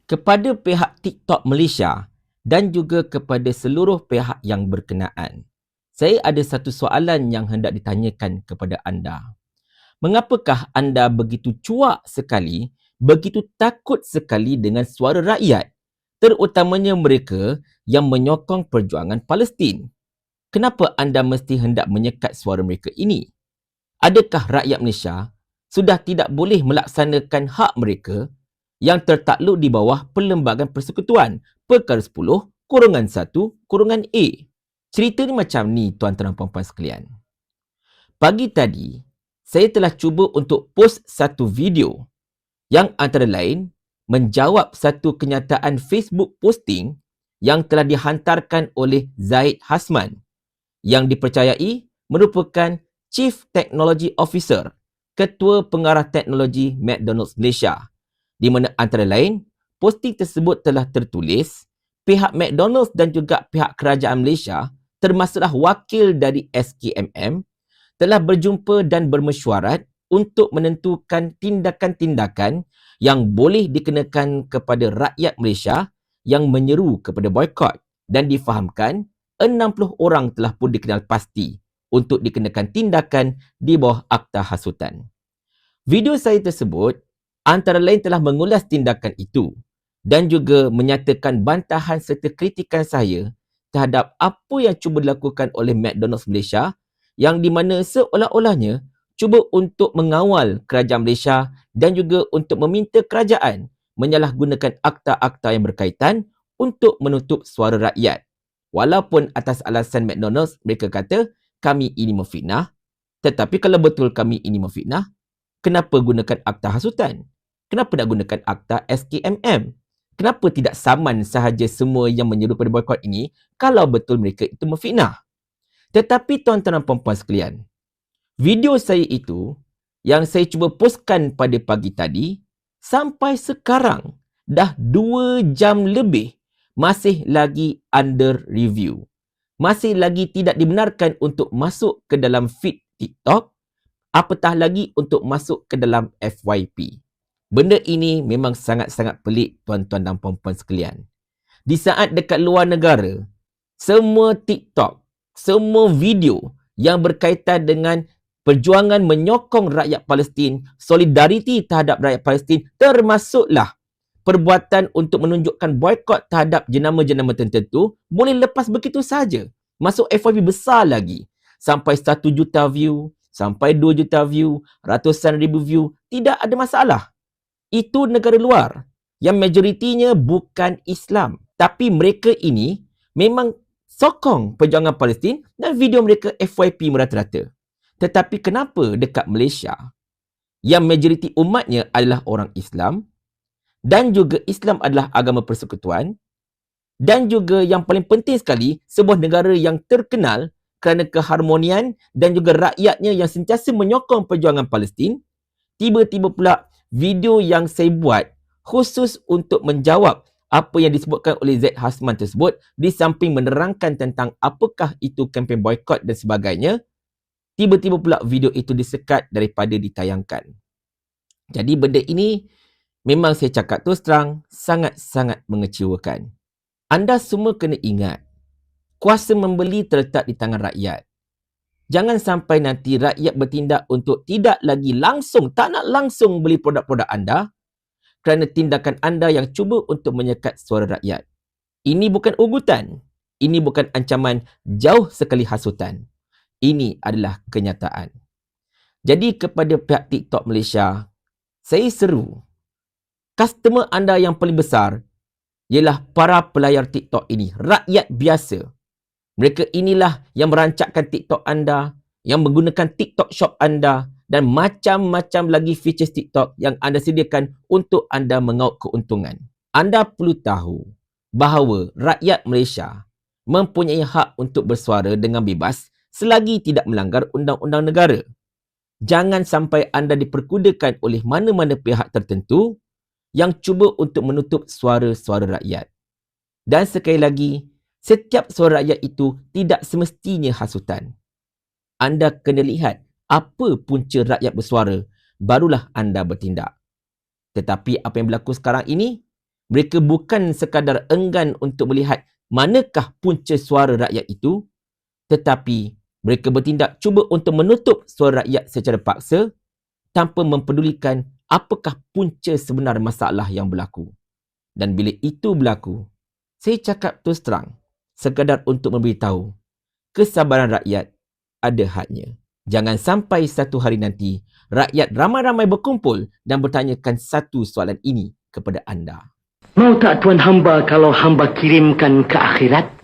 Kepada pihak TikTok Malaysia dan juga kepada seluruh pihak yang berkenaan, saya ada satu soalan yang hendak ditanyakan kepada anda. Mengapakah anda begitu cuak sekali, begitu takut sekali dengan suara rakyat, terutamanya mereka yang menyokong perjuangan Palestin? Kenapa anda mesti hendak menyekat suara mereka ini? Adakah rakyat Malaysia sudah tidak boleh melaksanakan hak mereka yang tertakluk di bawah Perlembagaan Persekutuan Perkara 10-1-A? Cerita ni macam ni, tuan-tuan dan puan-puan sekalian. Pagi tadi, saya telah cuba untuk post satu video yang antara lain menjawab satu kenyataan Facebook posting yang telah dihantarkan oleh Zaid Hasman yang dipercayai merupakan Chief Technology Officer, Ketua Pengarah Teknologi McDonald's Malaysia, di mana antara lain posting tersebut telah tertulis pihak McDonald's dan juga pihak kerajaan Malaysia termasuklah wakil dari SKMM telah berjumpa dan bermesyuarat untuk menentukan tindakan-tindakan yang boleh dikenakan kepada rakyat Malaysia yang menyeru kepada boikot, dan difahamkan 60 orang telah pun dikenal pasti untuk dikenakan tindakan di bawah Akta Hasutan. Video saya tersebut antara lain telah mengulas tindakan itu dan juga menyatakan bantahan serta kritikan saya terhadap apa yang cuba dilakukan oleh McDonald's Malaysia, yang di mana seolah-olahnya cuba untuk mengawal kerajaan Malaysia dan juga untuk meminta kerajaan menyalahgunakan akta-akta yang berkaitan untuk menutup suara rakyat. Walaupun atas alasan McDonald's mereka kata kami ini memfitnah, tetapi kalau betul kami ini memfitnah, kenapa gunakan akta hasutan? Kenapa nak gunakan akta SKMM? Kenapa tidak saman sahaja semua yang menyeru pada boikot ini kalau betul mereka itu memfitnah? Tetapi tuan-tuan dan puan-puan sekalian, video saya itu yang saya cuba postkan pada pagi tadi, sampai sekarang dah 2 jam lebih masih lagi under review. Masih lagi tidak dibenarkan untuk masuk ke dalam feed TikTok, apatah lagi untuk masuk ke dalam FYP. Benda ini memang sangat-sangat pelik, tuan-tuan dan puan-puan sekalian. Di saat dekat luar negara, semua TikTok, semua video yang berkaitan dengan perjuangan menyokong rakyat Palestin, solidariti terhadap rakyat Palestin, termasuklah perbuatan untuk menunjukkan boikot terhadap jenama-jenama tertentu, boleh lepas begitu saja. Masuk FYP besar lagi. Sampai 1 juta view, sampai 2 juta view, ratusan ribu view, tidak ada masalah. Itu negara luar yang majoritinya bukan Islam. Tapi mereka ini memang sokong perjuangan Palestin dan video mereka FYP merata-rata. Tetapi kenapa dekat Malaysia yang majoriti umatnya adalah orang Islam dan juga Islam adalah agama persekutuan, dan juga yang paling penting sekali, sebuah negara yang terkenal kerana keharmonian dan juga rakyatnya yang sentiasa menyokong perjuangan Palestin, tiba-tiba pula video yang saya buat khusus untuk menjawab apa yang disebutkan oleh Zaid Hasman tersebut, di samping menerangkan tentang apakah itu kempen boikot dan sebagainya, tiba-tiba pula video itu disekat daripada ditayangkan. Jadi benda ini memang saya cakap terus terang sangat-sangat mengecewakan. Anda semua kena ingat, kuasa membeli terletak di tangan rakyat. Jangan sampai nanti rakyat bertindak untuk tidak lagi langsung, tak nak langsung beli produk-produk anda kerana tindakan anda yang cuba untuk menyekat suara rakyat. Ini bukan ugutan. Ini bukan ancaman, jauh sekali hasutan. Ini adalah kenyataan. Jadi kepada pihak TikTok Malaysia, saya seru, customer anda yang paling besar ialah para pelayar TikTok ini, rakyat biasa. Mereka inilah yang merancangkan TikTok anda, yang menggunakan TikTok Shop anda dan macam-macam lagi features TikTok yang anda sediakan untuk anda mengaut keuntungan. Anda perlu tahu bahawa rakyat Malaysia mempunyai hak untuk bersuara dengan bebas selagi tidak melanggar undang-undang negara. Jangan sampai anda diperkudakan oleh mana-mana pihak tertentu yang cuba untuk menutup suara-suara rakyat. Dan sekali lagi, setiap suara rakyat itu tidak semestinya hasutan. Anda kena lihat apa punca rakyat bersuara barulah anda bertindak. Tetapi apa yang berlaku sekarang ini, mereka bukan sekadar enggan untuk melihat manakah punca suara rakyat itu, tetapi mereka bertindak cuba untuk menutup suara rakyat secara paksa tanpa mempedulikan apakah punca sebenar masalah yang berlaku. Dan bila itu berlaku, saya cakap terus terang, sekadar untuk memberitahu, kesabaran rakyat ada hadnya. Jangan sampai satu hari nanti, rakyat ramai-ramai berkumpul dan bertanyakan satu soalan ini kepada anda. Mau tak tuan hamba kalau hamba kirimkan ke akhirat?